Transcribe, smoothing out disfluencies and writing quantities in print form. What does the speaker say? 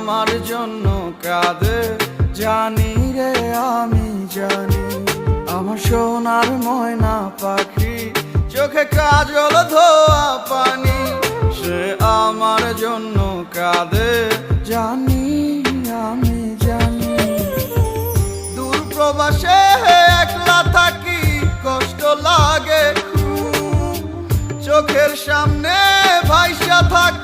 আমার জন্য কাঁদে জানি রে আমি জানি। আমার সোনার ময়না পাখি চোখে কাজল ধোয়া পানি, সে আমার জন্য কাঁদে জানি আমি জানি। দূর প্রবাসে একলা থাকি কষ্ট লাগে খুব, চোখের সামনে ভাইসা থাকি